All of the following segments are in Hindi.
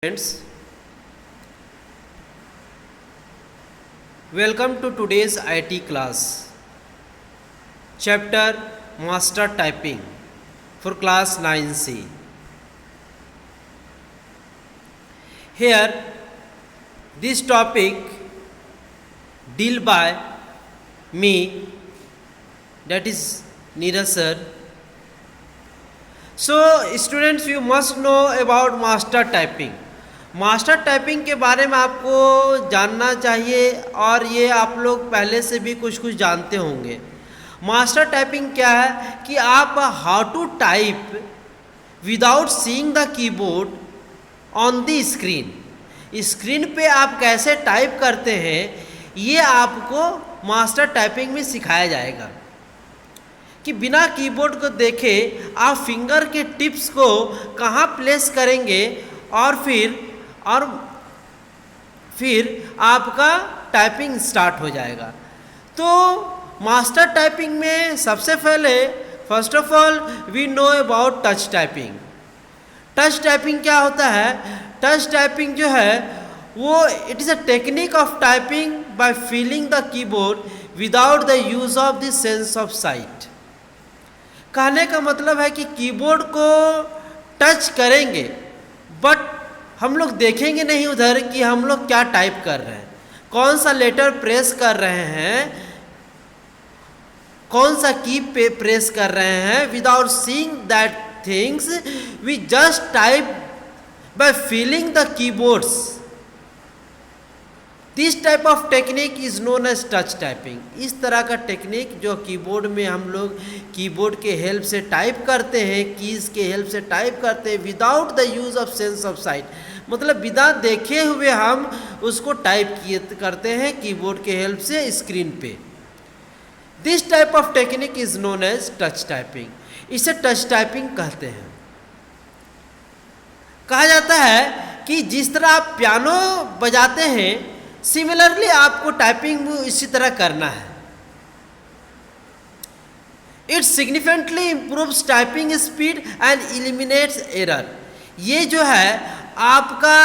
Friends, welcome to today's IT class. Chapter Master Typing for class 9C. Here, this topic deal by me, that is Neeraj sir. So, students, you must know about master typing. Master typing के बारे में आपको जानना चाहिए और ये आप लोग पहले से भी कुछ जानते होंगे। मास्टर टाइपिंग क्या है कि आप how to type without seeing the keyboard on the screen पे आप कैसे टाइप करते हैं, ये आपको मास्टर टाइपिंग में सिखाया जाएगा कि बिना कीबोर्ड को देखे आप फिंगर के टिप्स को कहाँ प्लेस करेंगे और फिर आपका टाइपिंग स्टार्ट हो जाएगा। तो मास्टर टाइपिंग में सबसे पहले first of all we know about touch typing. Touch typing क्या होता है? टच टाइपिंग जो है वो it is a technique of typing by feeling the keyboard without the use of the sense of sight. कहने का मतलब है कि कीबोर्ड को टच करेंगे बट हम लोग देखेंगे नहीं उधर कि हम लोग क्या टाइप कर रहे हैं, कौन सा लेटर प्रेस कर रहे हैं, कौन सा की पे प्रेस कर रहे हैं। Without seeing that things we just type by feeling the keyboards. This type of technique is known as touch typing. इस तरह का टेक्निक जो कीबोर्ड में हम लोग कीबोर्ड के हेल्प से टाइप करते हैं, कीज़ के हेल्प से टाइप करते हैं without the use of sense of site, मतलब बिना देखे हुए हम उसको टाइप करते हैं कीबोर्ड के हेल्प से स्क्रीन पे। This type of technique is known as touch typing. इसे टच टाइपिंग कहते हैं। कहा जाता है कि जिस तरह आप पियानो बजाते हैं सिमिलरली आपको टाइपिंग इसी तरह करना है। It significantly improves typing speed and eliminates error. ये जो है आपका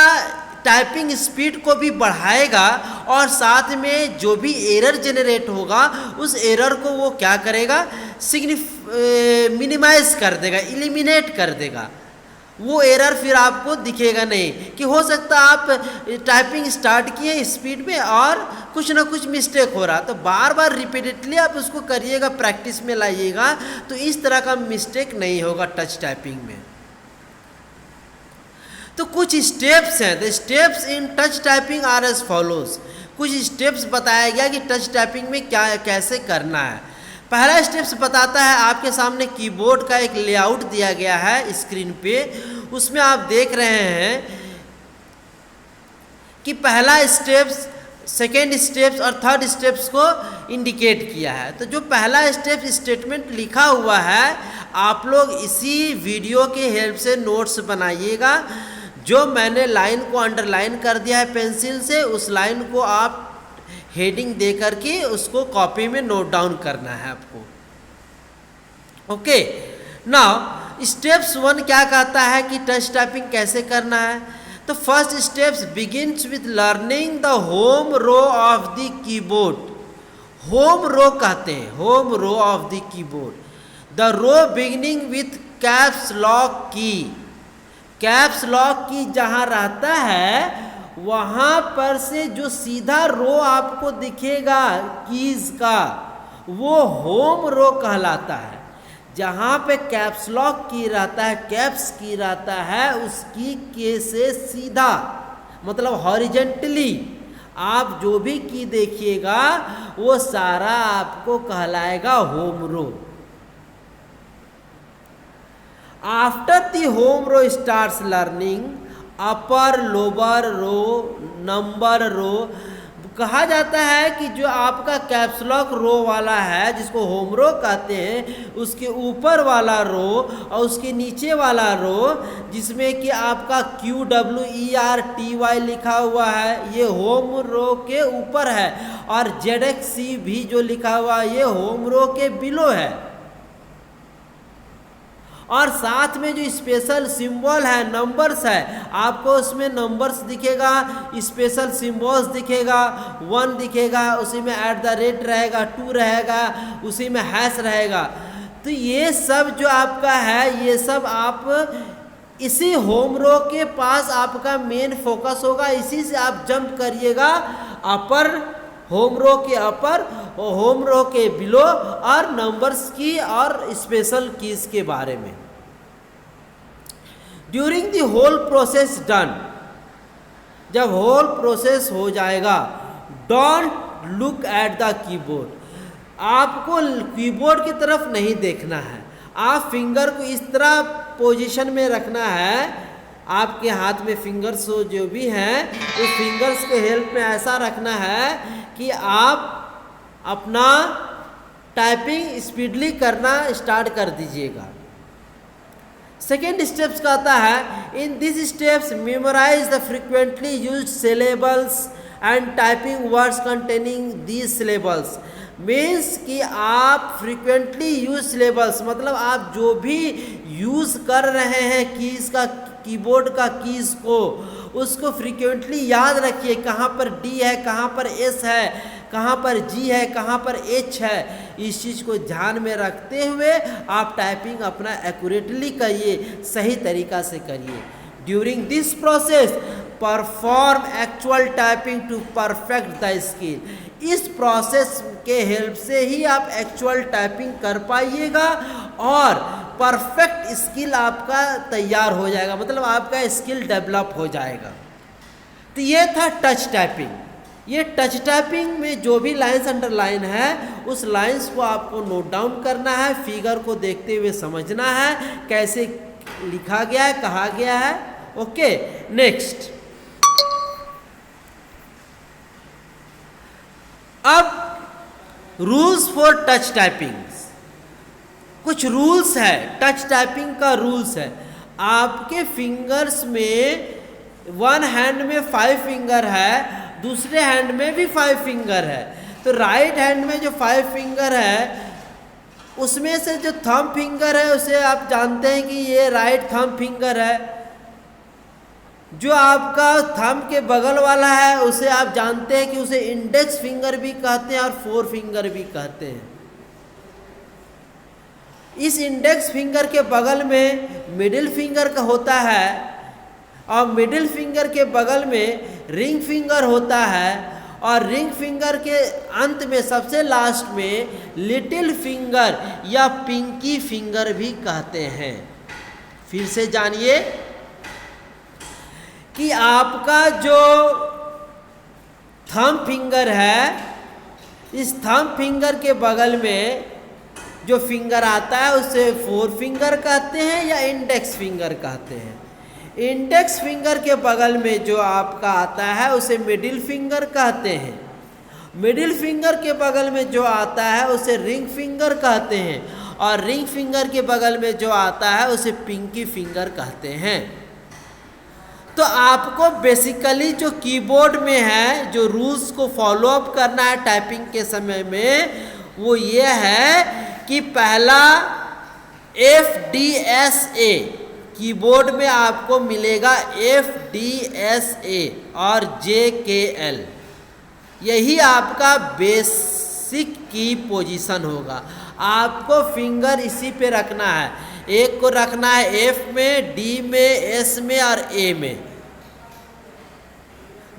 टाइपिंग स्पीड को भी बढ़ाएगा और साथ में जो भी एरर जनरेट होगा उस एरर को वो क्या करेगा, मिनिमाइज कर देगा, एलिमिनेट कर देगा। वो एरर फिर आपको दिखेगा नहीं कि हो सकता आप टाइपिंग स्टार्ट किए स्पीड में और कुछ ना कुछ मिस्टेक हो रहा, तो बार बार रिपीटेडली आप उसको करिएगा, प्रैक्टिस में लाइएगा तो इस तरह का मिस्टेक नहीं होगा टच टाइपिंग में। तो कुछ स्टेप्स हैं। The steps in touch typing are as follows. कुछ स्टेप्स बताया गया कि टच टाइपिंग में क्या कैसे करना है। पहला स्टेप्स बताता है, आपके सामने कीबोर्ड का एक लेआउट दिया गया है स्क्रीन पे, उसमें आप देख रहे हैं कि पहला स्टेप्स, सेकेंड स्टेप्स और थर्ड स्टेप्स को इंडिकेट किया है। तो जो पहला स्टेप स्टेटमेंट लिखा हुआ है आप लोग इसी वीडियो के हेल्प से नोट्स बनाइएगा। जो मैंने लाइन को अंडरलाइन कर दिया है पेंसिल से, उस लाइन को आप हेडिंग दे करके उसको कॉपी में नोट डाउन करना है आपको। ओके, नाउ स्टेप्स 1 क्या कहता है कि टच टाइपिंग कैसे करना है। तो first steps begins with learning the home row of the keyboard. Home row कहते हैं, home row of the keyboard. The row beginning with caps lock key. Caps lock key जहाँ रहता है वहाँ पर से जो सीधा रो आपको दिखेगा कीज का वो होम रो कहलाता है। जहाँ पे कैप्स लॉक की रहता है, कैप्स की रहता है, उसकी के से सीधा मतलब हॉरिजेंटली आप जो भी की देखिएगा वो सारा आपको कहलाएगा home row. After the home row starts learning upper lower row number row. कहा जाता है कि जो आपका कैप्सलॉक रो वाला है जिसको होम रो कहते हैं, उसके ऊपर वाला रो और उसके नीचे वाला रो जिसमें कि आपका QWERTY लिखा हुआ है ये होम रो के ऊपर है, और ZXC भी जो लिखा हुआ है ये होम रो के बिलो है। और साथ में जो स्पेशल सिंबल है, नंबर्स है, आपको उसमें नंबर्स दिखेगा, स्पेशल सिंबल्स दिखेगा, 1 दिखेगा, उसी में @ रहेगा, 2 रहेगा, उसी में हैश रहेगा। तो ये सब जो आपका है, ये सब आप इसी होम रो के पास आपका मेन फोकस होगा। इसी से आप जंप करिएगा अपर, होम रो के अपर और होम रो के बिलो और नंबर्स की और स्पेशल कीज के बारे में। During the whole process done, जब होल प्रोसेस हो जाएगा, don't look at the keyboard, आपको कीबोर्ड की तरफ नहीं देखना है। आप फिंगर को इस तरह पोजीशन में रखना है, आपके हाथ में फिंगर्स जो भी हैं उस फिंगर्स के हेल्प में ऐसा रखना है कि आप अपना टाइपिंग स्पीडली करना स्टार्ट कर दीजिएगा। सेकेंड स्टेप्स कहता है, in this steps memorize the frequently used syllables and typing words containing these syllables. Means कि आप फ्रिक्वेंटली यूज सिलेबल्स, मतलब आप जो भी यूज़ कर रहे हैं कीज़ का, कीबोर्ड का कीज़ को, उसको फ्रिक्वेंटली याद रखिए। कहाँ पर डी है, कहाँ पर एस है, कहाँ पर जी है, कहाँ पर एच है। इस चीज़ को ध्यान में रखते हुए आप टाइपिंग अपना एक्यूरेटली करिए, सही तरीक़ा से करिए। During this process perform actual typing to perfect the skill. इस प्रोसेस के हेल्प से ही आप एक्चुअल टाइपिंग कर पाइएगा और परफेक्ट स्किल आपका तैयार हो जाएगा, मतलब आपका स्किल डेवलप हो जाएगा। तो ये था टच टाइपिंग। ये टच टाइपिंग में जो भी लाइन्स अंडरलाइन है उस लाइन्स को आपको नोट डाउन करना है, फिगर को देखते हुए समझना है कैसे लिखा गया है, कहा गया है। Okay, next. अब रूल्स फॉर टच टाइपिंग, कुछ रूल्स है, टच टाइपिंग का रूल्स है। आपके फिंगर्स में वन हैंड में 5 फिंगर है, दूसरे हैंड में भी 5 फिंगर है। तो राइट हैंड में जो 5 फिंगर है उसमें से जो थंब फिंगर है उसे आप जानते हैं कि ये राइट थंब फिंगर है। जो आपका थंब के बगल वाला है उसे आप जानते हैं कि उसे इंडेक्स फिंगर भी कहते हैं और 4 फिंगर भी कहते हैं। इस इंडेक्स फिंगर के बगल में मिडिल फिंगर का होता है और मिडिल फिंगर के बगल में रिंग फिंगर होता है और रिंग फिंगर के अंत में सबसे लास्ट में लिटिल फिंगर या पिंकी फिंगर भी कहते हैं। फिर से जानिए कि आपका जो थंब फिंगर है, इस थंब फिंगर के बगल में जो फिंगर आता है उसे 4 फिंगर कहते हैं या इंडेक्स फिंगर कहते हैं। इंडेक्स फिंगर के बगल में जो आपका आता है उसे मिडिल फिंगर कहते हैं। मिडिल फिंगर के बगल में जो आता है उसे रिंग फिंगर कहते हैं और रिंग फिंगर के बगल में जो आता है उसे पिंकी फिंगर कहते हैं। तो आपको बेसिकली जो कीबोर्ड में है जो रूल्स को फॉलो अप करना है टाइपिंग के समय में वो ये है कि पहला FDSA, कीबोर्ड में आपको मिलेगा FDSA और JKL, यही आपका बेसिक की पोजीशन होगा। आपको फिंगर इसी पे रखना है, एक को रखना है F में, D में, S में और A में,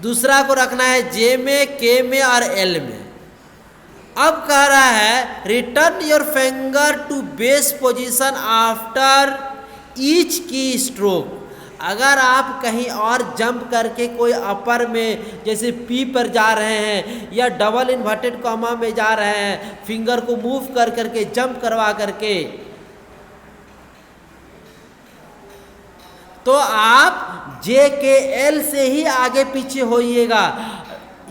दूसरा को रखना है J में, K में और L में। अब कह रहा है return your finger to base position after each keystroke. अगर आप कहीं और जंप करके कोई अपर में जैसे P पर जा रहे हैं या डबल इन्वर्टेड कॉमा में जा रहे हैं, फिंगर को मूव कर करके जंप करवा करके, तो आप JKL से ही आगे पीछे होइएगा।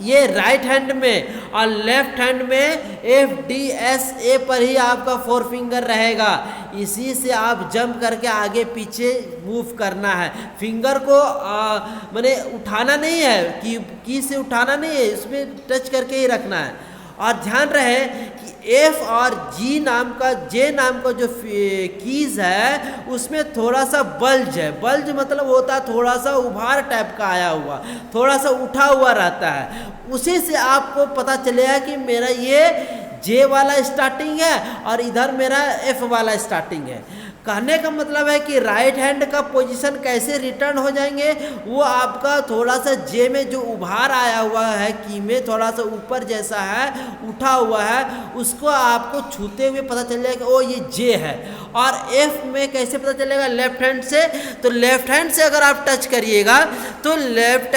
ये राइट हैंड में और लेफ्ट हैंड में FDSA पर ही आपका 4 फिंगर रहेगा। इसी से आप जंप करके आगे पीछे मूव करना है। फिंगर को माने उठाना नहीं है, की से उठाना नहीं है, इसमें टच करके ही रखना है। और ध्यान रहे कि एफ और जी नाम का जे नाम का जो कीज है उसमें थोड़ा सा बल्ज है। बल्ज मतलब होता है थोड़ा सा उभार टाइप का आया हुआ, थोड़ा सा उठा हुआ रहता है। उसी से आपको पता चलेगा कि मेरा ये जे वाला स्टार्टिंग है और इधर मेरा एफ वाला स्टार्टिंग है। कहने का मतलब है कि राइट हैंड का पोजीशन कैसे रिटर्न हो जाएंगे, वो आपका थोड़ा सा जे में जो उभार आया हुआ है की में थोड़ा सा ऊपर जैसा है, उठा हुआ है, उसको आपको छूते हुए पता चल जाएगा ओ ये जे है। और एफ में कैसे पता चलेगा, लेफ्ट हैंड से। तो लेफ्ट हैंड से अगर आप टच करिएगा तो लेफ्ट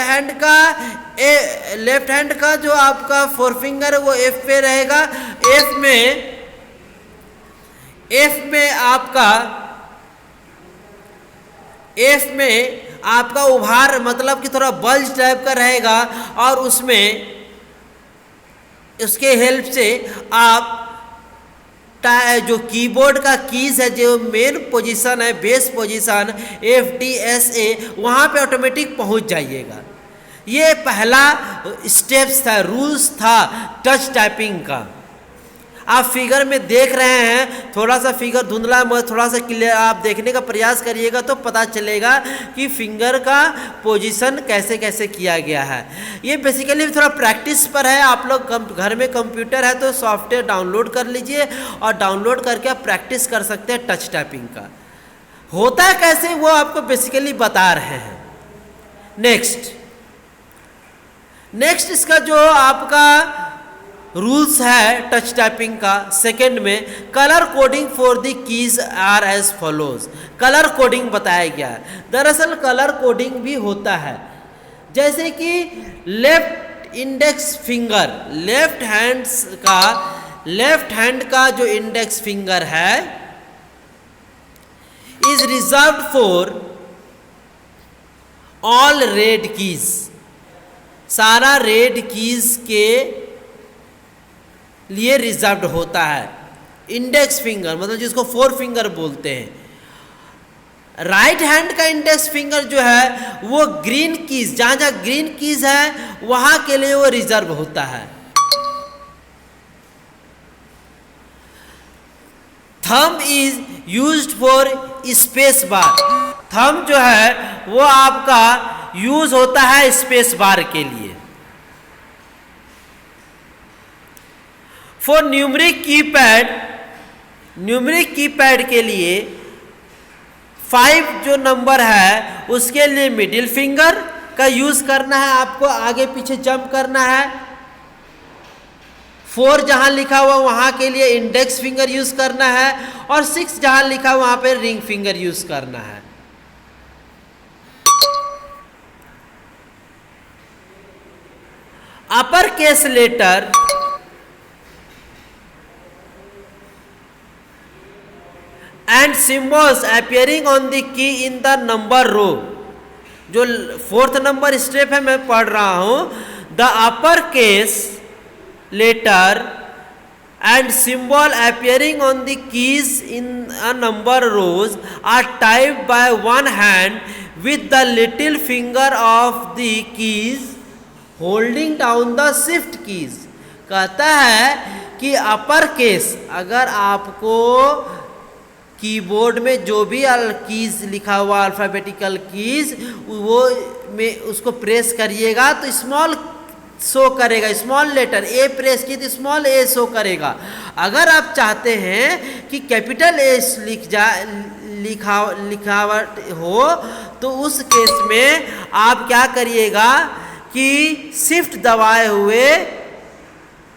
हैंड का जो आपका फोर फिंगर है वो एफ पे रहेगा। एफ में आपका उभार मतलब कि थोड़ा बल्ज टाइप का रहेगा और उसमें उसके हेल्प से आप जो कीबोर्ड का कीज है, जो मेन पोजीशन है, बेस पोजीशन FDSA, वहाँ पे ऑटोमेटिक पहुँच जाइएगा। ये पहला स्टेप्स था, रूल्स था टच टाइपिंग का। आप फिगर में देख रहे हैं, थोड़ा सा फिगर धुंधला, थोड़ा सा क्लियर आप देखने का प्रयास करिएगा तो पता चलेगा कि फिंगर का पोजीशन कैसे कैसे किया गया है। ये बेसिकली थोड़ा प्रैक्टिस पर है। आप लोग घर में कंप्यूटर है तो सॉफ्टवेयर डाउनलोड कर लीजिए और डाउनलोड करके आप प्रैक्टिस कर सकते हैं टच टाइपिंग का। होता है कैसे वो आपको बेसिकली बता रहे हैं। नेक्स्ट इसका जो आपका रूल्स है टच टाइपिंग का, सेकंड में colour coding for the keys are as follows. Colour coding बताया गया है। दरअसल कलर कोडिंग भी होता है, जैसे कि left index finger, left hand का जो इंडेक्स फिंगर है is reserved for all red keys. सारा रेड कीज के लिए रिजर्व्ड होता है। इंडेक्स फिंगर मतलब जिसको फोर फिंगर बोलते हैं। राइट हैंड का इंडेक्स फिंगर जो है वो ग्रीन कीज, जहां जहां ग्रीन कीज है वहां के लिए वो रिजर्व होता है। Thumb is used for space bar. Thumb जो है वो आपका यूज होता है स्पेस बार के लिए। फॉर न्यूमरिक कीपैड के लिए 5 जो नंबर है उसके लिए मिडिल फिंगर का यूज करना है, आपको आगे पीछे जंप करना है। 4 जहां लिखा हुआ वहां के लिए इंडेक्स फिंगर यूज करना है और 6 जहां लिखा हुआ वहां पे रिंग फिंगर यूज करना है। Upper case letter and symbols appearing on the key in the number row। जो 4th नंबर स्टेप है मैं पढ़ रहा हूं, the upper case letter and symbol appearing on the keys in a number rows are typed by one hand with the little finger of the keys holding down the shift keys। कहता है कि अपर केस, अगर आपको कीबोर्ड में जो भी कीज लिखा हुआ अल्फ़ाबेटिकल कीज वो में उसको प्रेस करिएगा तो स्मॉल शो करेगा, स्मॉल लेटर ए प्रेस की तो स्मॉल ए शो करेगा। अगर आप चाहते हैं कि कैपिटल ए लिखावट हो तो उस केस में आप क्या करिएगा कि शिफ्ट दबाए हुए,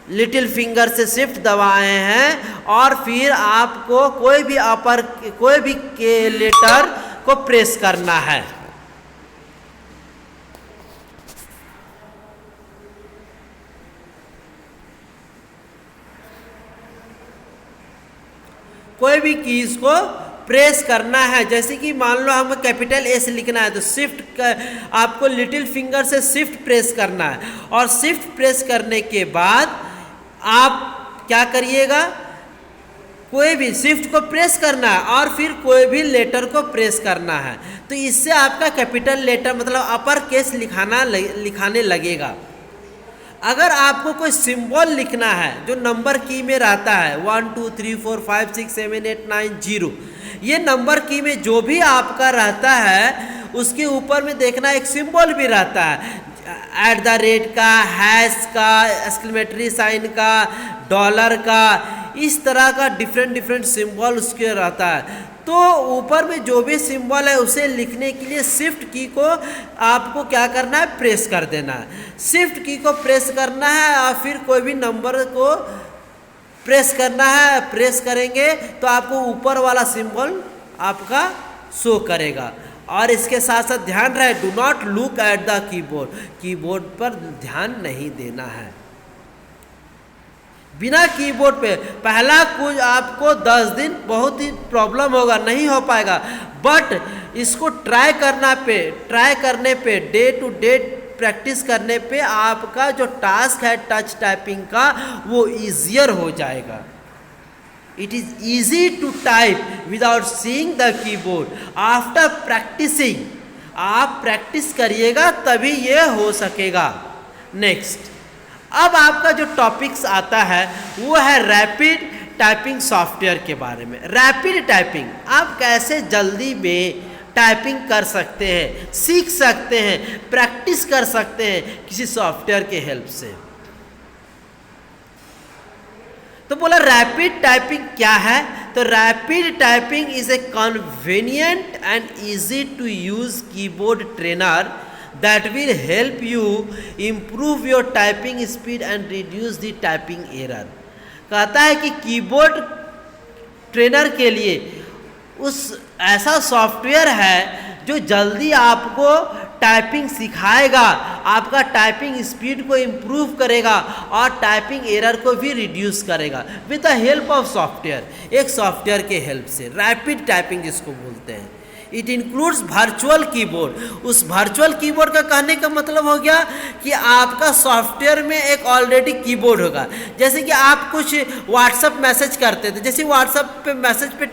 लिटिल फिंगर से शिफ्ट दबाए हैं और फिर आपको कोई भी के लेटर को प्रेस करना है। कोई भी कीज को प्रेस करना है। जैसे कि मान लो हमें कैपिटल एस लिखना है तो शिफ्ट आपको लिटिल फिंगर से शिफ्ट प्रेस करना है और शिफ्ट प्रेस करने के बाद आप क्या करिएगा, कोई भी शिफ्ट को प्रेस करना है और फिर कोई भी लेटर को प्रेस करना है। तो इससे आपका कैपिटल लेटर मतलब अपर केस लिखाने लगेगा। अगर आपको कोई सिंबल लिखना है जो नंबर की में रहता है 1 2 3 4 5 6 7 8 9 0, ये नंबर की में जो भी आपका रहता है उसके ऊपर में देखना एक सिंबल भी रहता है, @ का, हैश का, एक्सक्लेमेटरी साइन का, डॉलर का, इस तरह का डिफरेंट सिंबल उसके रहता है। तो ऊपर में जो भी सिंबल है उसे लिखने के लिए शिफ्ट की को आपको क्या करना है, प्रेस कर देना है। शिफ्ट की को प्रेस करना है और फिर कोई भी नंबर को प्रेस करना है। प्रेस करेंगे तो आपको ऊपर वाला सिंबल आपका शो करेगा। और इसके साथ साथ ध्यान रहे, do not look at the keyboard, keyboard पर ध्यान नहीं देना है। बिना कीबोर्ड पे पहला कुछ आपको 10 दिन बहुत ही प्रॉब्लम होगा, नहीं हो पाएगा, बट इसको ट्राई करने पे डे टू डे प्रैक्टिस करने पे आपका जो टास्क है टच टाइपिंग का वो ईजियर हो जाएगा। It is easy to type without seeing the keyboard after practising. आप प्रैक्टिस करिएगा तभी ये हो सकेगा। नेक्स्ट, अब आपका जो टॉपिक्स आता है वो है रैपिड टाइपिंग सॉफ्टवेयर के बारे में। रैपिड टाइपिंग आप कैसे जल्दी में टाइपिंग कर सकते हैं, सीख सकते हैं, प्रैक्टिस कर सकते हैं किसी सॉफ्टवेयर के हेल्प से। तो बोला रैपिड टाइपिंग क्या है, तो rapid typing is a convenient and easy to use keyboard trainer that will help you improve your typing speed and reduce the typing error। कहता है कि कीबोर्ड ट्रेनर के लिए उस ऐसा सॉफ्टवेयर है जो जल्दी आपको टाइपिंग सिखाएगा, आपका टाइपिंग स्पीड को इम्प्रूव करेगा और टाइपिंग एरर को भी रिड्यूस करेगा with the help of software. एक सॉफ्टवेयर के हेल्प से रैपिड टाइपिंग जिसको बोलते हैं। It includes virtual keyboard. उस वर्चुअल कीबोर्ड का कहने का मतलब हो गया कि आपका सॉफ्टवेयर में एक ऑलरेडी कीबोर्ड होगा। जैसे कि आप कुछ व्हाट्सएप मैसेज करते थे, जैसे व्हाट्सएप पे मैसेज पे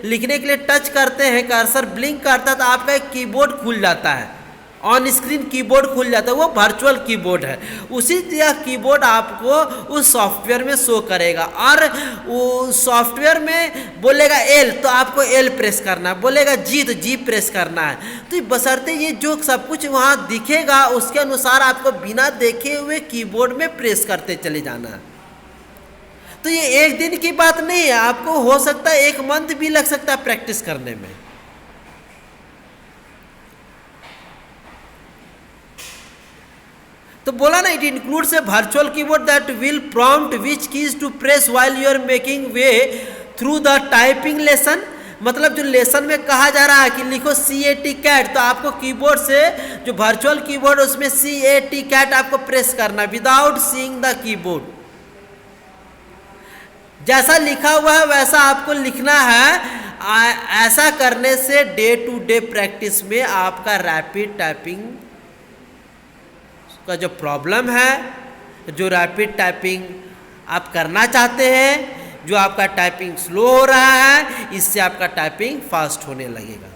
लिखने के लिए टच करते हैं, कर्सर ब्लिंक करता है तो आपका एक कीबोर्ड खुल जाता है, ऑन स्क्रीन कीबोर्ड खुल जाता है, वो वर्चुअल कीबोर्ड है। उसी तरह कीबोर्ड आपको उस सॉफ्टवेयर में शो करेगा। और वो सॉफ्टवेयर में बोलेगा एल तो आपको एल प्रेस करना है, बोलेगा जी तो जी प्रेस करना है। तो बशर्ते ये जो सब कुछ वहाँ दिखेगा उसके अनुसार आपको बिना देखे हुए कीबोर्ड में प्रेस करते चले जाना है। तो ये एक दिन की बात नहीं है, आपको हो सकता है 1 मंथ भी लग सकता है प्रैक्टिस करने में। तो बोला ना, it includes a virtual keyboard that will prompt which keys to press while you are making way through the typing lesson. मतलब जो लेसन में कहा जा रहा है कि लिखो CAT कैट, तो आपको कीबोर्ड से जो वर्चुअल कीबोर्ड उसमें CAT कैट आपको प्रेस करना विदाउट सीइंग द कीबोर्ड। जैसा लिखा हुआ है वैसा आपको लिखना है। ऐसा करने से डे टू डे प्रैक्टिस में आपका रैपिड टाइपिंग का जो प्रॉब्लम है, जो रैपिड टाइपिंग आप करना चाहते हैं, जो आपका टाइपिंग स्लो हो रहा है, इससे आपका टाइपिंग फास्ट होने लगेगा।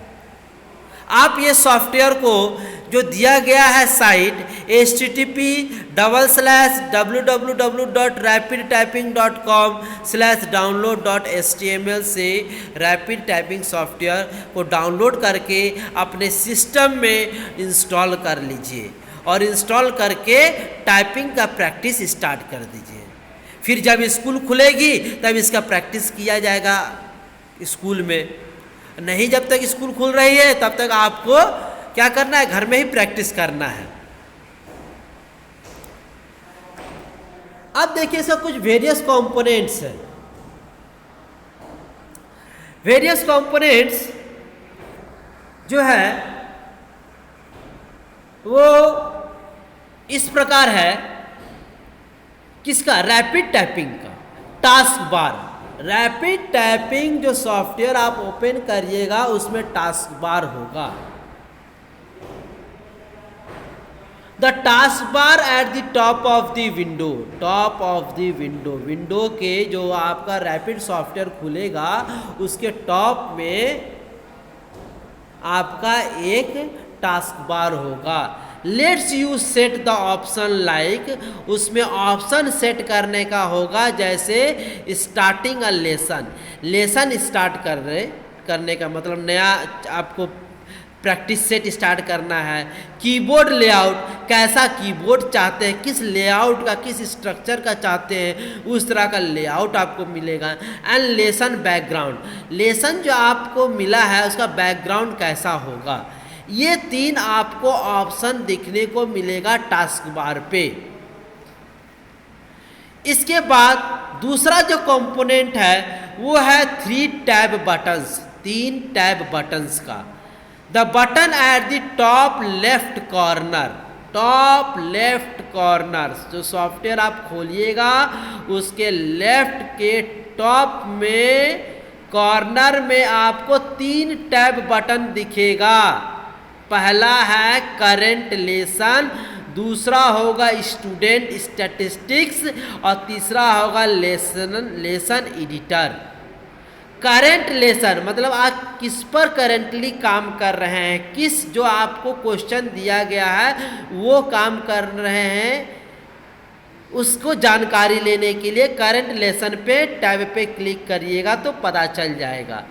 आप ये सॉफ्टवेयर को जो दिया गया है साइट http://www.rapidtyping.com/download.html से रैपिड टाइपिंग सॉफ्टवेयर को डाउनलोड करके अपने सिस्टम में इंस्टॉल कर लीजिए और इंस्टॉल करके टाइपिंग का प्रैक्टिस स्टार्ट कर दीजिए। फिर जब स्कूल खुलेगी तब इसका प्रैक्टिस किया जाएगा स्कूल में। नहीं, जब तक स्कूल खुल रही है तब तक आपको क्या करना है, घर में ही प्रैक्टिस करना है। अब देखिए इसका कुछ वेरियस कंपोनेंट्स है। वेरियस कंपोनेंट्स जो है वो इस प्रकार है, किसका, रैपिड टाइपिंग का टास्क बार। रैपिड टाइपिंग जो सॉफ्टवेयर आप ओपन करिएगा उसमें टास्क बार होगा। The task bar at the top of the window, top of the window, window के जो आपका रैपिड सॉफ्टवेयर खुलेगा उसके टॉप में आपका एक टास्क बार होगा। Let's you set the option like, उसमें ऑप्शन सेट करने का होगा जैसे स्टार्टिंग अ लेसन स्टार्ट करने का मतलब नया आपको प्रैक्टिस सेट स्टार्ट करना है। कीबोर्ड लेआउट, कैसा कीबोर्ड चाहते हैं, किस लेआउट का, किस स्ट्रक्चर का चाहते हैं, उस तरह का लेआउट आपको मिलेगा। एंड लेसन बैकग्राउंड, लेसन जो आपको मिला है उसका बैकग्राउंड कैसा होगा। ये 3 आपको ऑप्शन दिखने को मिलेगा टास्क बार पे। इसके बाद दूसरा जो कंपोनेंट है वो है 3 टैब बटन्स, 3 टैब बटन्स का। The button at the top left corner, जो सॉफ्टवेयर आप खोलिएगा उसके लेफ्ट के टॉप में कॉर्नर में आपको 3 टैब बटन दिखेगा। पहला है करंट लेसन, दूसरा होगा स्टूडेंट स्टैटिस्टिक्स और तीसरा होगा लेसन एडिटर। करंट लेसन मतलब आप किस पर करेंटली काम कर रहे हैं, किस जो आपको क्वेश्चन दिया गया है वो काम कर रहे हैं, उसको जानकारी लेने के लिए करंट लेसन पे टैब पे क्लिक करिएगा तो पता चल जाएगा।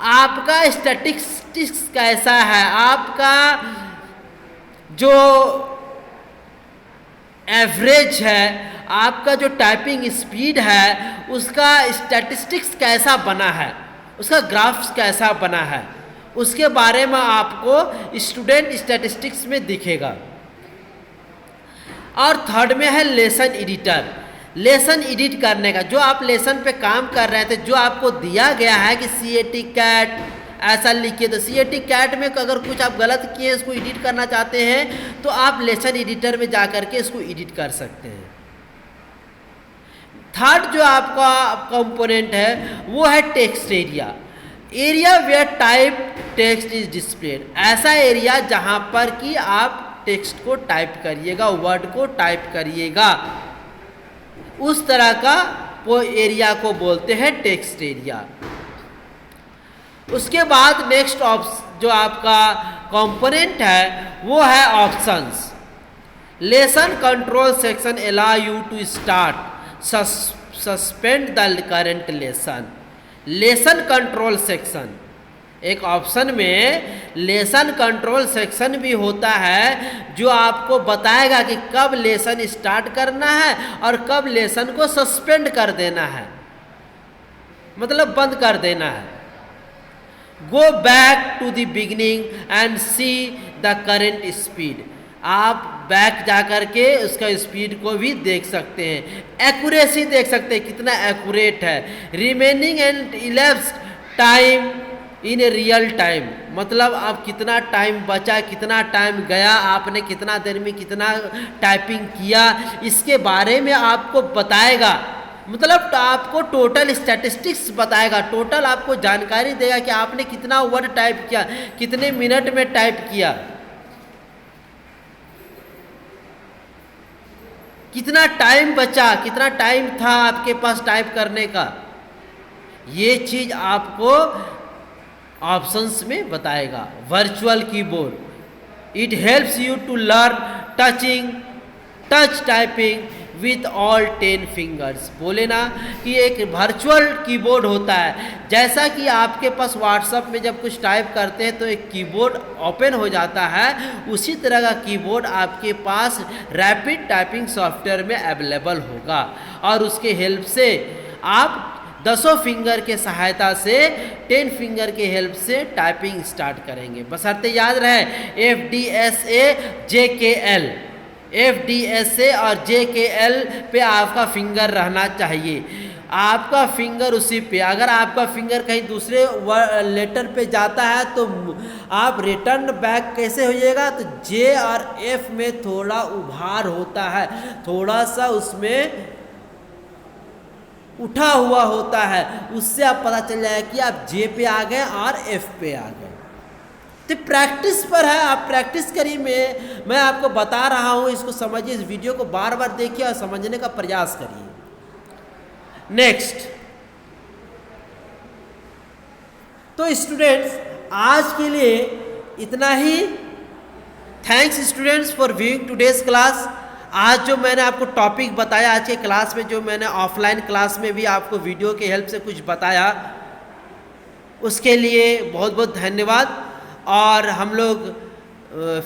आपका स्टैटिस्टिक्स कैसा है, आपका जो एवरेज है, आपका जो टाइपिंग स्पीड है, उसका स्टैटिस्टिक्स कैसा बना है, उसका ग्राफ्स कैसा बना है, उसके बारे में आपको स्टूडेंट स्टैटिस्टिक्स में दिखेगा। और थर्ड में है लेसन एडिटर, लेसन एडिट करने का, जो आप लेसन पे काम कर रहे थे, जो आपको दिया गया है कि CAT कैट ऐसा लिखिए, तो CAT कैट में अगर कुछ आप गलत किए इसको एडिट करना चाहते हैं तो आप लेसन एडिटर में जा करके इसको एडिट कर सकते हैं। थर्ड जो आपका कंपोनेंट है वो है text area where type text is displayed, ऐसा एरिया जहां पर कि आप टेक्स्ट को टाइप करिएगा, वर्ड को टाइप करिएगा, उस तरह का वो एरिया को बोलते हैं टेक्स्ट एरिया। उसके बाद नेक्स्ट जो आपका कंपोनेंट है वो है options. Lesson control section allow you to start suspend the current lesson control section, एक ऑप्शन में लेसन कंट्रोल सेक्शन भी होता है जो आपको बताएगा कि कब लेसन स्टार्ट करना है और कब लेसन को सस्पेंड कर देना है, मतलब बंद कर देना है। Go back to the beginning and see the current speed, आप बैक जा करके उसका स्पीड को भी देख सकते हैं, एक्यूरेसी देख सकते हैं कितना एक्यूरेट है। Remaining and elapsed time in real time, मतलब आप कितना टाइम बचा, कितना टाइम गया, आपने कितना देर में कितना टाइपिंग किया, इसके बारे में आपको बताएगा। मतलब आपको टोटल स्टैटिस्टिक्स बताएगा, टोटल आपको जानकारी देगा कि आपने कितना वर्ड टाइप किया, कितने मिनट में टाइप किया, कितना टाइम बचा, कितना टाइम था आपके पास टाइप करने का। ये चीज आपको ऑप्शंस में बताएगा। Virtual keyboard, it helps you to learn touch typing with all 10 fingers. बोले ना कि एक वर्चुअल कीबोर्ड होता है, जैसा कि आपके पास व्हाट्सएप में जब कुछ टाइप करते हैं तो एक कीबोर्ड ओपन हो जाता है, उसी तरह का कीबोर्ड आपके पास रैपिड टाइपिंग सॉफ्टवेयर में अवेलेबल होगा और उसके हेल्प से आप 10 फिंगर के सहायता से 10 फिंगर के हेल्प से टाइपिंग स्टार्ट करेंगे। बशर्ते याद रहे FDSA JKL, FDSA और JKL पे आपका फिंगर रहना चाहिए, आपका फिंगर उसी पे। अगर आपका फिंगर कहीं दूसरे लेटर पे जाता है तो आप रिटर्न बैक कैसे होइएगा, तो J और F में थोड़ा उभार होता है, थोड़ा सा उसमें उठा हुआ होता है, उससे आप पता चल जाएगा कि आप J पे आ गए और F पे आ गए। तो प्रैक्टिस पर है, आप प्रैक्टिस करिए। मैं आपको बता रहा हूँ, इसको समझिए, इस वीडियो को बार बार देखिए और समझने का प्रयास करिए। नेक्स्ट, तो स्टूडेंट्स आज के लिए इतना ही। Thanks students for viewing today's class. आज जो मैंने आपको टॉपिक बताया आज के क्लास में, जो मैंने ऑफलाइन क्लास में भी आपको वीडियो के हेल्प से कुछ बताया, उसके लिए बहुत बहुत धन्यवाद। और हम लोग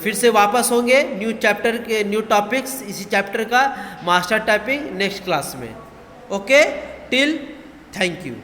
फिर से वापस होंगे न्यू चैप्टर के न्यू टॉपिक्स, इसी चैप्टर का मास्टर टॉपिक नेक्स्ट क्लास में। Okay, till, thank you.